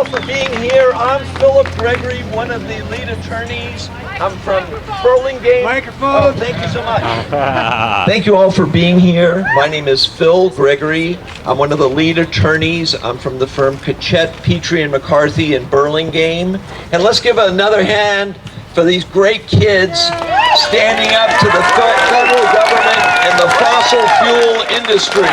all for being here. I'm Philip Gregory, one of the lead attorneys. I'm from Burlingame. Microphone. Oh, thank you so much. Thank you all for being here. My name is Phil Gregory. I'm one of the lead attorneys. I'm from the firm Kachet, Petrie, and McCarthy in Burlingame. And let's give another hand for these great kids standing up to the federal government and the fossil fuel industry.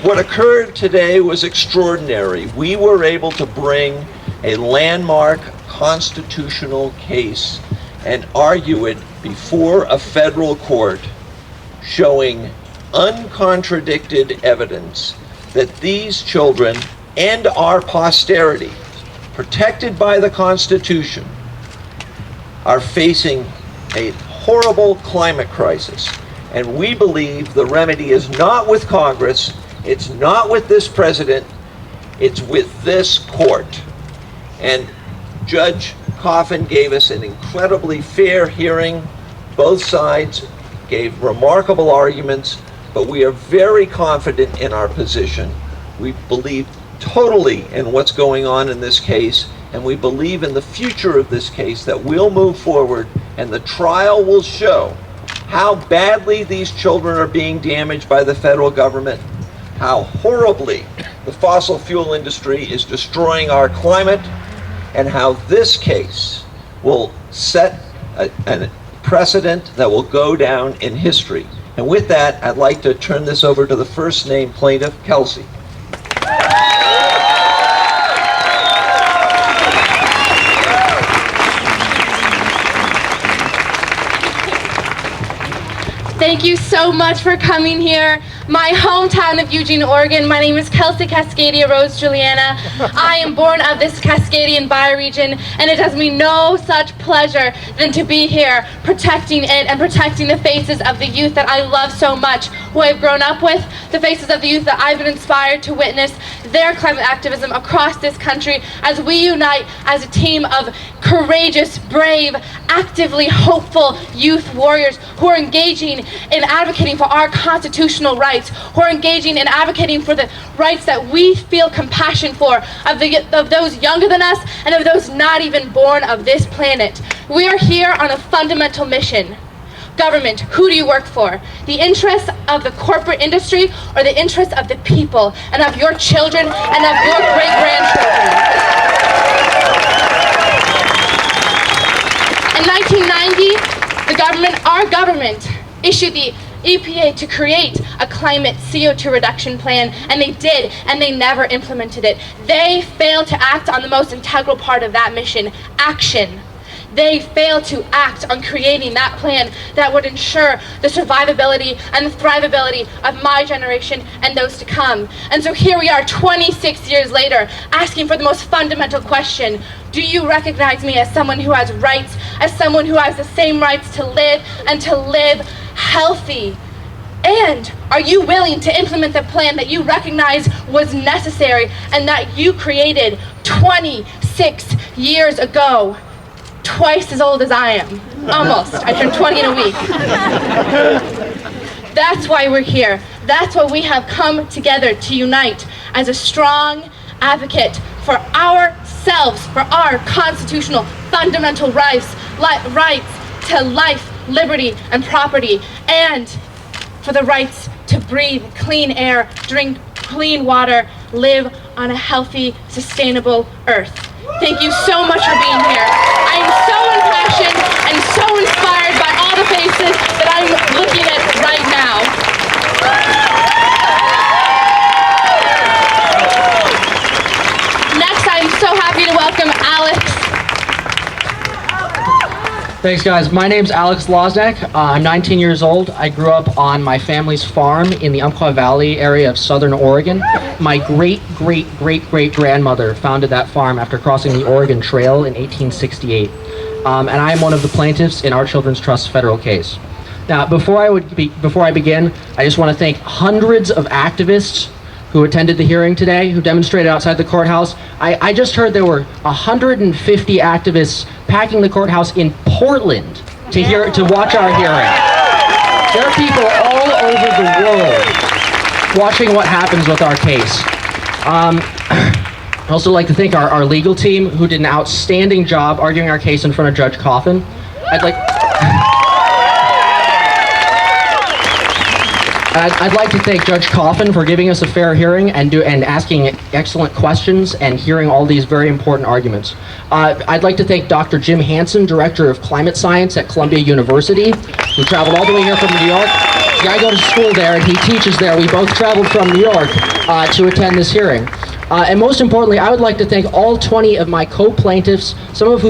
What occurred today was extraordinary. We were able to bring a landmark constitutional case and argue it before a federal court, showing uncontradicted evidence that these children and our posterity, protected by the Constitution, are facing a horrible climate crisis. And we believe the remedy is not with Congress, it's not with this president, it's with this court. And Judge Coffin gave us an incredibly fair hearing. Both sides gave remarkable arguments, but we are very confident in our position. We believe totally in what's going on in this case, and we believe in the future of this case, that we'll move forward and the trial will show how badly these children are being damaged by the federal government, how horribly the fossil fuel industry is destroying our climate, and how this case will set a precedent that will go down in history. And with that, I'd like to turn this over to the first named plaintiff, Kelsey. Thank you so much for coming here. My hometown of Eugene, Oregon. My name is Kelsey Cascadia Rose Juliana. I am born of this Cascadian bioregion, and it does me no such pleasure than to be here protecting it and protecting the faces of the youth that I love so much, who I've grown up with, the faces of the youth that I've been inspired to witness their climate activism across this country as we unite as a team of courageous, brave, actively hopeful youth warriors who are engaging in advocating for our constitutional rights, who are engaging in advocating for the rights that we feel compassion for, of those younger than us and of those not even born of this planet. We are here on a fundamental mission. Government, who do you work for? The interests of the corporate industry or the interests of the people and of your children and of your great-grandchildren? In 1990, our government issued the EPA to create a climate CO2 reduction plan, and they did, and they never implemented it. They failed to act on the most integral part of that mission, action. They failed to act on creating that plan that would ensure the survivability and the thrivability of my generation and those to come. And so here we are 26 years later, asking for the most fundamental question: do you recognize me as someone who has rights, as someone who has the same rights to live and to live healthy? And are you willing to implement the plan that you recognize was necessary and that you created 26 years ago? Twice as old as I am. Almost. I turned 20 in a week. That's why we're here. That's why we have come together to unite as a strong advocate for ourselves, for our constitutional fundamental rights to life, liberty, and property, and for the rights to breathe clean air, drink clean water, live on a healthy, sustainable earth. Thank you so much for being here. I am so impassioned and so inspired by all the faces that I'm looking at right now. Next, I'm so happy to welcome Alex. Thanks, guys. My name's Alex Loznek. I'm 19 years old. I grew up on my family's farm in the Umpqua Valley area of southern Oregon. My great-great-great-great-grandmother founded that farm after crossing the Oregon Trail in 1868. And I am one of the plaintiffs in our Children's Trust federal case. Now, before I begin, I just want to thank hundreds of activists who attended the hearing today, who demonstrated outside the courthouse. I just heard there were 150 activists packing the courthouse in Portland to watch our hearing. There are people all over the world watching what happens with our case. I'd also like to thank our legal team, who did an outstanding job arguing our case in front of Judge Coffin. I'd like to thank Judge Coffin for giving us a fair hearing and asking excellent questions and hearing all these very important arguments. I'd like to thank Dr. Jim Hansen, Director of Climate Science at Columbia University, who traveled all the way here from New York. Yeah, I go to school there and he teaches there. We both traveled from New York to attend this hearing. And most importantly, I would like to thank all 20 of my co-plaintiffs, some of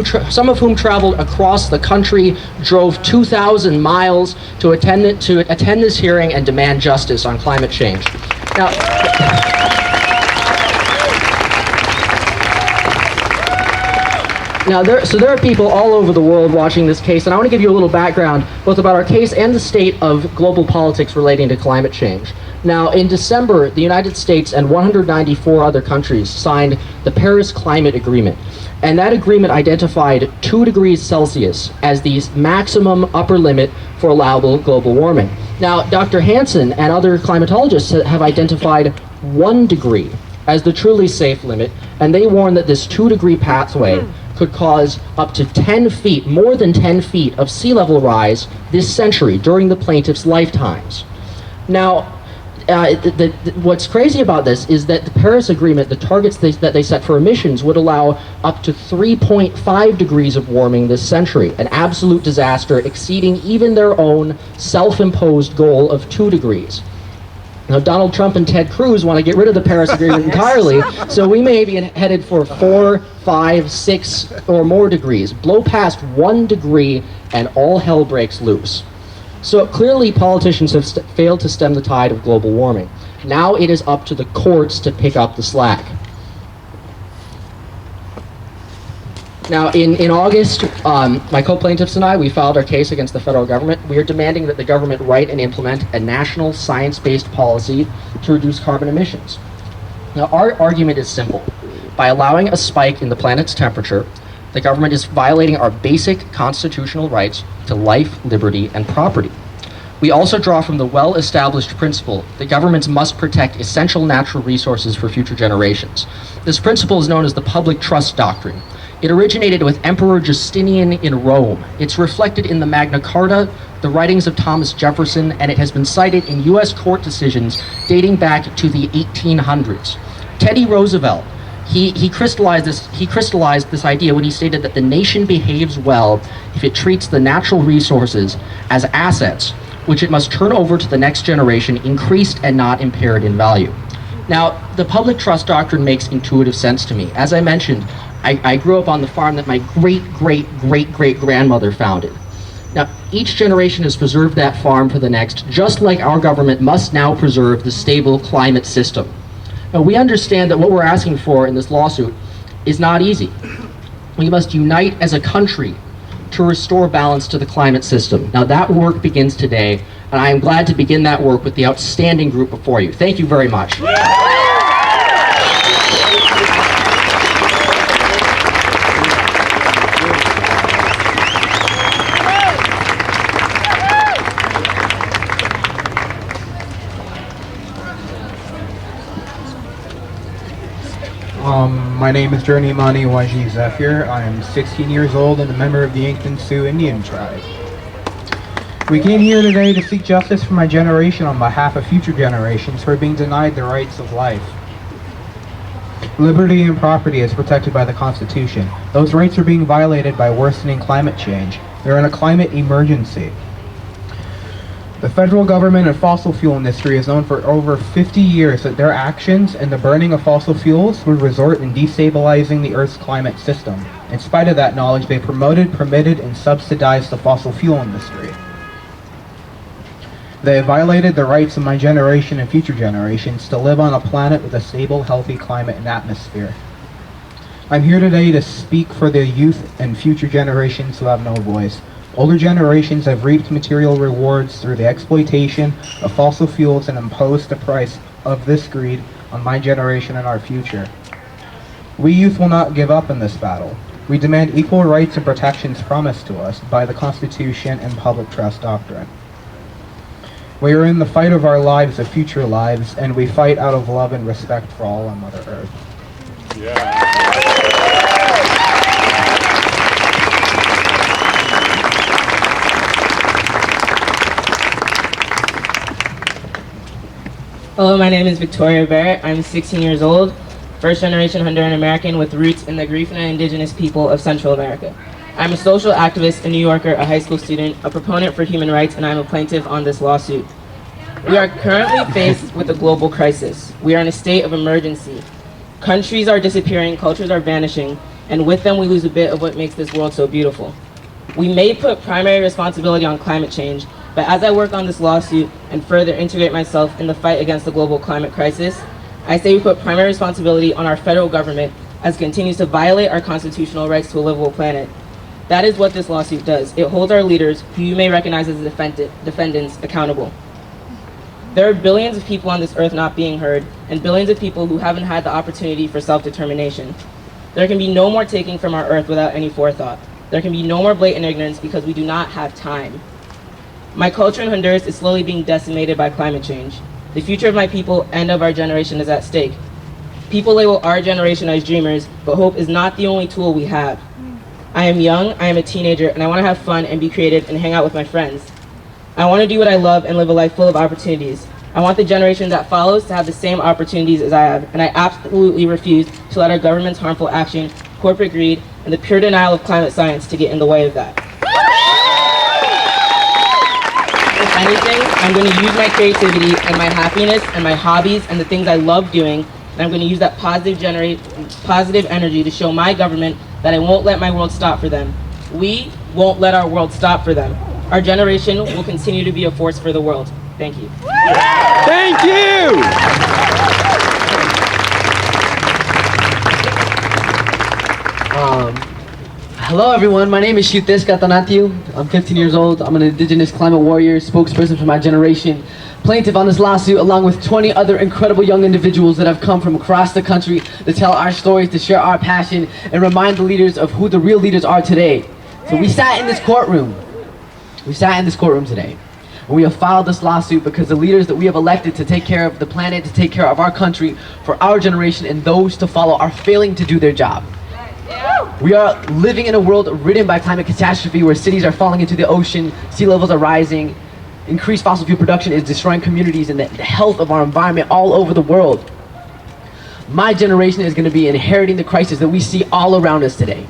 whom traveled across the country, drove 2,000 miles to attend this hearing and demand justice on climate change. There are people all over the world watching this case, and I want to give you a little background both about our case and the state of global politics relating to climate change. Now, in December, the United States and 194 other countries signed the Paris Climate Agreement, and that agreement identified 2 degrees Celsius as the maximum upper limit for allowable global warming. Now, Dr. Hansen and other climatologists have identified 1 degree as the truly safe limit, and they warn that this 2-degree pathway could cause up to 10 feet, more than 10 feet of sea level rise this century during the plaintiffs' lifetimes. Now, what's crazy about this is that the Paris Agreement, the targets that they set for emissions, would allow up to 3.5 degrees of warming this century, an absolute disaster exceeding even their own self-imposed goal of 2 degrees. Now, Donald Trump and Ted Cruz want to get rid of the Paris Agreement entirely, so we may be headed for 4, 5, 6, or more degrees. Blow past 1 degree and all hell breaks loose. So clearly politicians have failed to stem the tide of global warming. Now it is up to the courts to pick up the slack. Now in August, my co-plaintiffs and I, we filed our case against the federal government. We are demanding that the government write and implement a national science-based policy to reduce carbon emissions. Now our argument is simple. By allowing a spike in the planet's temperature, the government is violating our basic constitutional rights to life, liberty, and property. We also draw from the well-established principle that governments must protect essential natural resources for future generations. This principle is known as the public trust doctrine. It originated with Emperor Justinian in Rome. It's reflected in the Magna Carta, the writings of Thomas Jefferson, and it has been cited in U.S. court decisions dating back to the 1800s. Teddy Roosevelt, He crystallized this idea when he stated that the nation behaves well if it treats the natural resources as assets, which it must turn over to the next generation, increased and not impaired in value. Now, the public trust doctrine makes intuitive sense to me. As I mentioned, I grew up on the farm that my great-great-great-great-grandmother founded. Now, each generation has preserved that farm for the next, just like our government must now preserve the stable climate system. Now, we understand that what we're asking for in this lawsuit is not easy. We must unite as a country to restore balance to the climate system. Now, that work begins today, and I am glad to begin that work with the outstanding group before you. Thank you very much. My name is Journey Mani Waji Zephyr. I am 16 years old and a member of the Yankton Sioux Indian tribe. We came here today to seek justice for my generation on behalf of future generations who are being denied the rights of life. Liberty and property is protected by the Constitution. Those rights are being violated by worsening climate change. We're in a climate emergency. The federal government and fossil fuel industry has known for over 50 years that their actions and the burning of fossil fuels would result in destabilizing the Earth's climate system. In spite of that knowledge, they promoted, permitted, and subsidized the fossil fuel industry. They have violated the rights of my generation and future generations to live on a planet with a stable, healthy climate and atmosphere. I'm here today to speak for the youth and future generations who have no voice. Older generations have reaped material rewards through the exploitation of fossil fuels and imposed the price of this greed on my generation and our future. We youth will not give up in this battle. We demand equal rights and protections promised to us by the Constitution and public trust doctrine. We are in the fight of our lives, of future lives, and we fight out of love and respect for all on Mother Earth. Hello, my name is Victoria Barrett. I'm 16 years old, first generation Honduran American with roots in the Griffin and Indigenous people of Central America. I'm a social activist, a New Yorker, a high school student, a proponent for human rights, and I'm a plaintiff on this lawsuit. We are currently faced with a global crisis. We are in a state of emergency. Countries are disappearing, cultures are vanishing, and with them we lose a bit of what makes this world so beautiful. We may put primary responsibility on climate change, but as I work on this lawsuit and further integrate myself in the fight against the global climate crisis, I say we put primary responsibility on our federal government as it continues to violate our constitutional rights to a livable planet. That is what this lawsuit does. It holds our leaders, who you may recognize as defendants, accountable. There are billions of people on this earth not being heard, and billions of people who haven't had the opportunity for self-determination. There can be no more taking from our earth without any forethought. There can be no more blatant ignorance because we do not have time. My culture in Honduras is slowly being decimated by climate change. The future of my people and of our generation is at stake. People label our generation as dreamers, but hope is not the only tool we have. I am young, I am a teenager, and I want to have fun and be creative and hang out with my friends. I want to do what I love and live a life full of opportunities. I want the generation that follows to have the same opportunities as I have, and I absolutely refuse to let our government's harmful action, corporate greed, and the pure denial of climate science to get in the way of that. If anything, I'm going to use my creativity and my happiness and my hobbies and the things I love doing, and I'm going to use that positive energy to show my government that I won't let my world stop for them. We won't let our world stop for them. Our generation will continue to be a force for the world. Thank you. Thank you! Hello everyone, my name is Shutis Katanatiu. I'm 15 years old. I'm an Indigenous climate warrior, spokesperson for my generation, plaintiff on this lawsuit, along with 20 other incredible young individuals that have come from across the country to tell our stories, to share our passion, and remind the leaders of who the real leaders are today. So we sat in this courtroom. Today. And we have filed this lawsuit because the leaders that we have elected to take care of the planet, to take care of our country, for our generation and those to follow, are failing to do their job. We are living in a world ridden by climate catastrophe, where cities are falling into the ocean, sea levels are rising, increased fossil fuel production is destroying communities and the health of our environment all over the world. My generation is going to be inheriting the crisis that we see all around us today.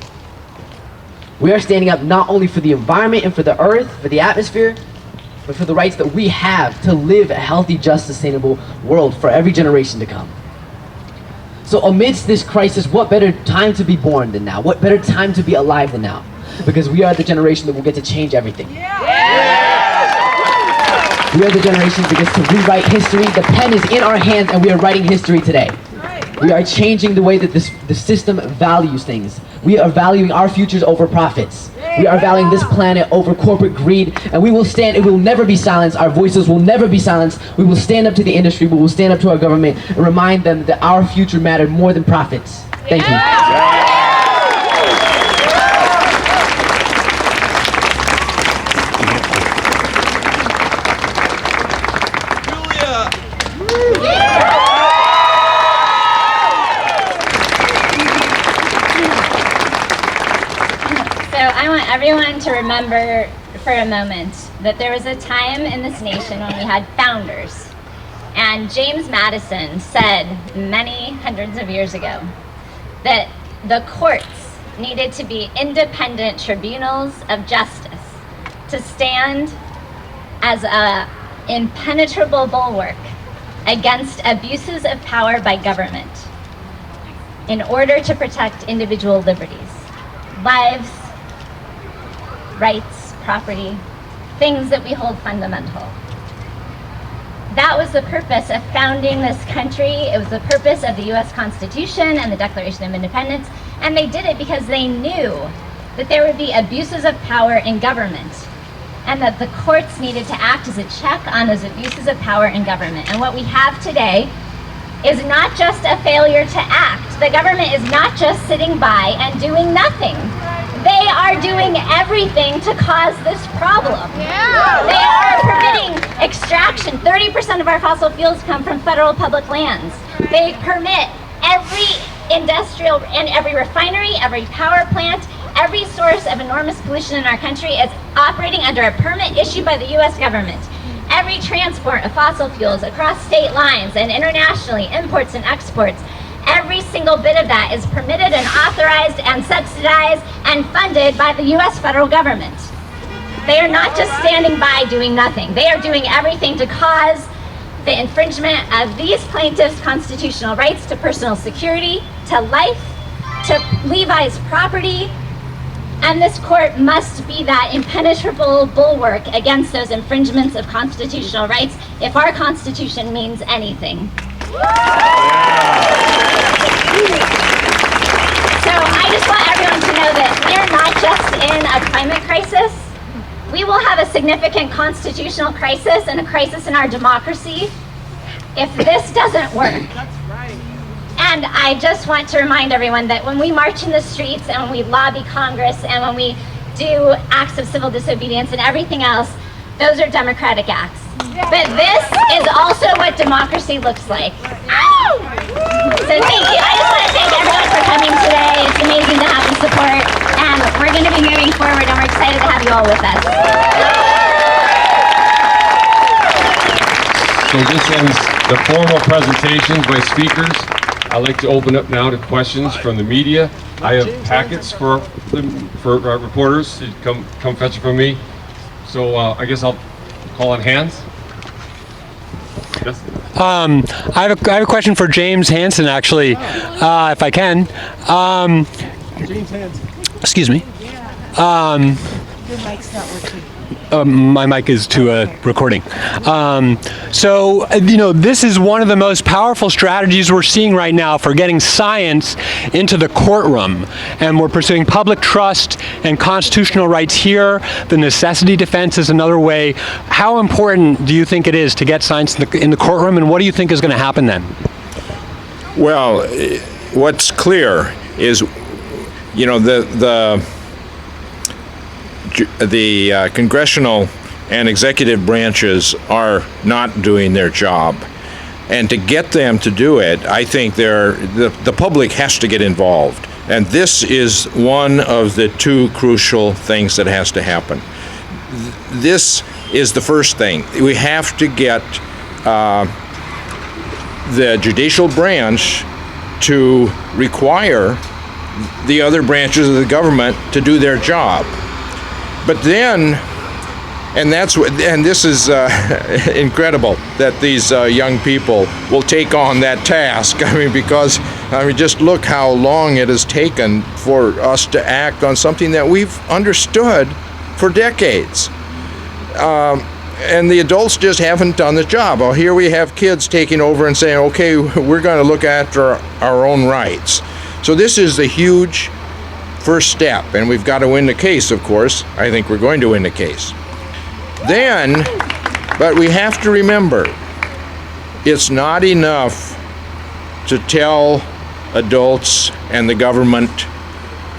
We are standing up not only for the environment and for the earth, for the atmosphere, but for the rights that we have to live a healthy, just, sustainable world for every generation to come. So amidst this crisis, what better time to be born than now? What better time to be alive than now? Because we are the generation that will get to change everything. We are the generation that gets to rewrite history. The pen is in our hands and we are writing history today. We are changing the way that the system values things. We are valuing our futures over profits. We are valuing this planet over corporate greed, and we will stand. It will never be silenced. Our voices will never be silenced. We will stand up to the industry. We will stand up to our government and remind them that our future mattered more than profits. Thank you. I want everyone to remember for a moment that there was a time in this nation when we had founders. And James Madison said many hundreds of years ago that the courts needed to be independent tribunals of justice to stand as an impenetrable bulwark against abuses of power by government in order to protect individual liberties, lives, rights, property, things that we hold fundamental. That was the purpose of founding this country. It was the purpose of the US Constitution and the Declaration of Independence, and they did it because they knew that there would be abuses of power in government and that the courts needed to act as a check on those abuses of power in government. And what we have today is not just a failure to act. The government is not just sitting by and doing nothing. They are doing everything to cause this problem. They are permitting extraction. 30% of our fossil fuels come from federal public lands. They permit every industrial and every refinery, every power plant, every source of enormous pollution in our country is operating under a permit issued by the US government. Every transport of fossil fuels across state lines and internationally, imports and exports, every single bit of that is permitted and authorized and subsidized and funded by the US federal government. They are not just standing by doing nothing. They are doing everything to cause the infringement of these plaintiffs' constitutional rights to personal security, to life, to Levi's property, and this court must be that impenetrable bulwark against those infringements of constitutional rights if our Constitution means anything. So I just want everyone to know that we're not just in a climate crisis. We will have a significant constitutional crisis and a crisis in our democracy if this doesn't work. And I just want to remind everyone that when we march in the streets and when we lobby Congress and when we do acts of civil disobedience and everything else, those are democratic acts. But this is also what democracy looks like. So thank you. I just want to thank everyone for coming today. It's amazing to have the support. And we're going to be moving forward and we're excited to have you all with us. So this ends the formal presentations by speakers. I'd like to open up now to questions from the media. I have packets for reporters to come fetch it from me. So I guess I'll call on hands. Yes. I have a question for James Hansen, actually, if I can. James Hansen. Excuse me. Your mic's not working. My mic is to a recording. So, this is one of the most powerful strategies we're seeing right now for getting science into the courtroom. And we're pursuing public trust and constitutional rights here. The necessity defense is another way. How important do you think it is to get science in the courtroom, and what do you think is going to happen then? Well, what's clear is, the congressional and executive branches are not doing their job. And to get them to do it, I think the public has to get involved. And this is one of the two crucial things that has to happen. This is the first thing. We have to get the judicial branch to require the other branches of the government to do their job. But then, and this is incredible that these young people will take on that task. Because just look how long it has taken for us to act on something that we've understood for decades. And the adults just haven't done the job. Well, here we have kids taking over and saying, okay, we're going to look after our own rights. So this is a huge first step, and we've got to win the case, of course. I think we're going to win the case. But we have to remember, it's not enough to tell adults and the government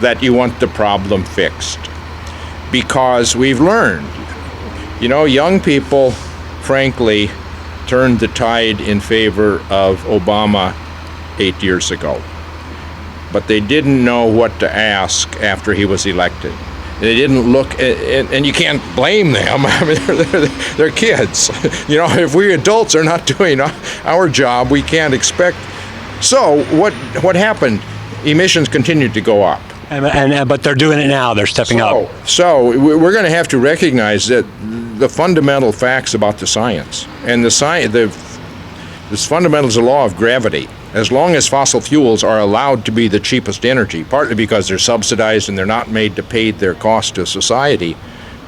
that you want the problem fixed. Because we've learned, young people, frankly, turned the tide in favor of Obama 8 years ago. But they didn't know what to ask after he was elected. They didn't look, and you can't blame them. They're kids. If we adults are not doing our job, we can't expect. So what happened? Emissions continued to go up. But they're doing it now. They're stepping up. So we're going to have to recognize that the fundamental facts about the science and this fundamental is the law of gravity. As long as fossil fuels are allowed to be the cheapest energy, partly because they're subsidized and they're not made to pay their cost to society,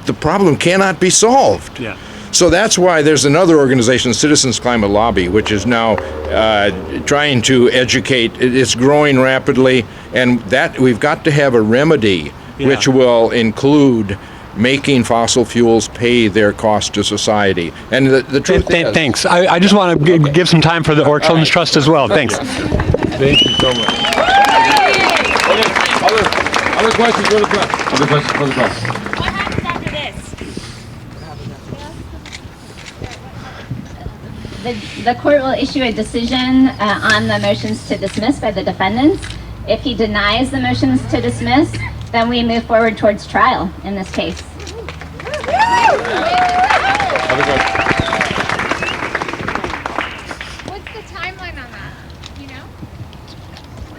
the problem cannot be solved. Yeah. So that's why there's another organization, Citizens Climate Lobby, which is now trying to educate. It's growing rapidly, and that we've got to have a remedy which will include making fossil fuels pay their cost to society. And the truth is... Thanks. I just want to give some time for the Oregon Children's Trust as well. Thanks. Thank you so much. Other Other questions for the press? Other questions for the press? What happens after this? The court will issue a decision on the motions to dismiss by the defendants. If he denies the motions to dismiss, then we move forward towards trial in this case. Other questions? What's the timeline on that? You know?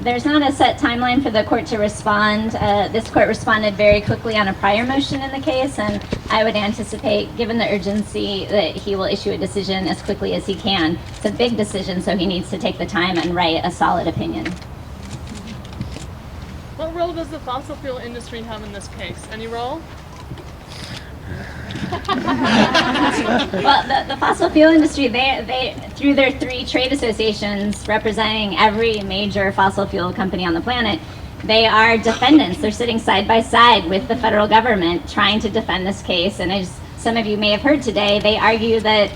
There's not a set timeline for the court to respond. This court responded very quickly on a prior motion in the case, and I would anticipate, given the urgency, that he will issue a decision as quickly as he can. It's a big decision, so he needs to take the time and write a solid opinion. What role does the fossil fuel industry have in this case? Any role? Well, the fossil fuel industry, they through their 3 trade associations representing every major fossil fuel company on the planet, they are defendants. They're sitting side by side with the federal government trying to defend this case. And as some of you may have heard today, they argue that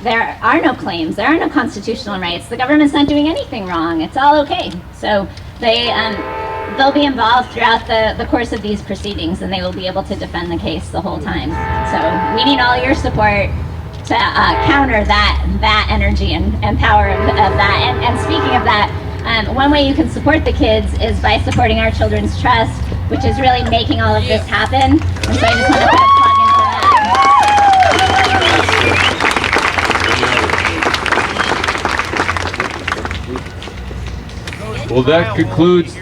there are no claims, there are no constitutional rights. The government's not doing anything wrong. It's all okay. So they'll be involved throughout the course of these proceedings, and they will be able to defend the case the whole time. So we need all your support to counter that energy and power of that. And speaking of that, one way you can support the kids is by supporting our Children's Trust, which is really making all of this happen. And so I just want to put a plug into that. Well, that concludes.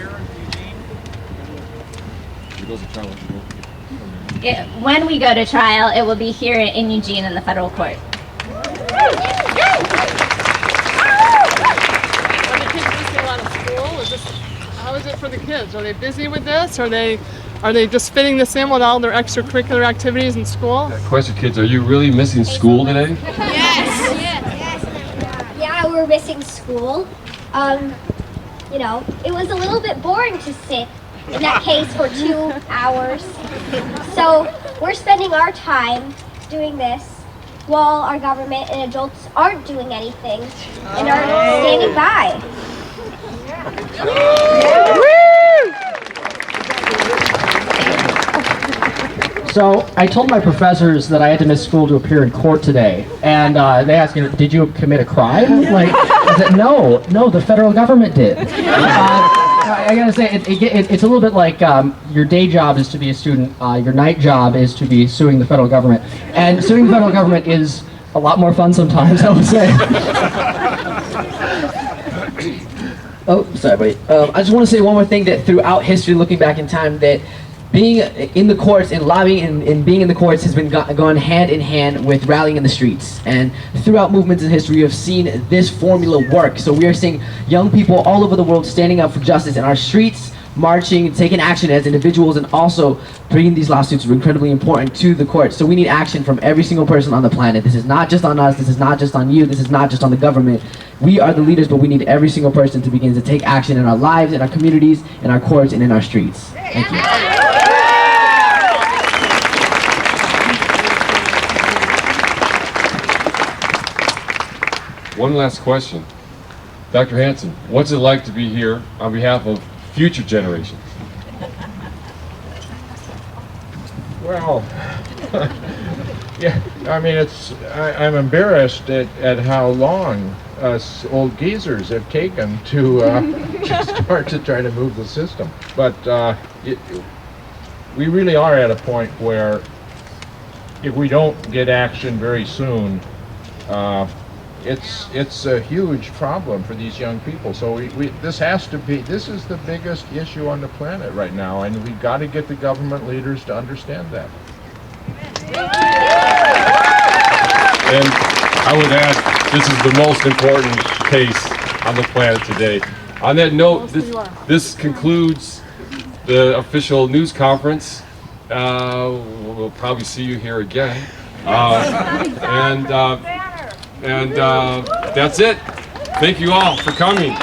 When we go to trial, it will be here in Eugene in the federal court. Are the kids missing a lot of school? How is it for the kids? Are they busy with this? Are they just fitting this in with all their extracurricular activities in school? Question, kids, are you really missing school today? Yeah, we're missing school. You know, it was a little bit boring to sit in that case for 2 hours. So we're spending our time doing this while our government and adults aren't doing anything and are standing by. So I told my professors that I had to miss school to appear in court today, and they asked me, "Did you commit a crime?" Like, I said, "No, the federal government did." I gotta say, it's a little bit like your day job is to be a student, your night job is to be suing the federal government, and suing the federal government is a lot more fun sometimes, I would say. Oh, sorry, buddy. I just want to say one more thing, that throughout history, looking back in time, that being in the courts and lobbying and being in the courts has been gone hand in hand with rallying in the streets. And throughout movements in history, we have seen this formula work. So we are seeing young people all over the world standing up for justice in our streets, marching, taking action as individuals, and also bringing these lawsuits are incredibly important to the courts. So we need action from every single person on the planet. This is not just on us, this is not just on you, this is not just on the government. We are the leaders, but we need every single person to begin to take action in our lives, in our communities, in our courts, and in our streets. Thank you. One last question. Dr. Hansen, what's it like to be here on behalf of future generations? Well, yeah, I mean, I'm embarrassed at how long us old geezers have taken to start to try to move the system. But we really are at a point where if we don't get action very soon, it's a huge problem for these young people. So this is the biggest issue on the planet right now, and we've got to get the government leaders to understand that. And I would add, this is the most important case on the planet today. On that note, this concludes the official news conference. We'll probably see you here again. And that's it. Thank you all for coming.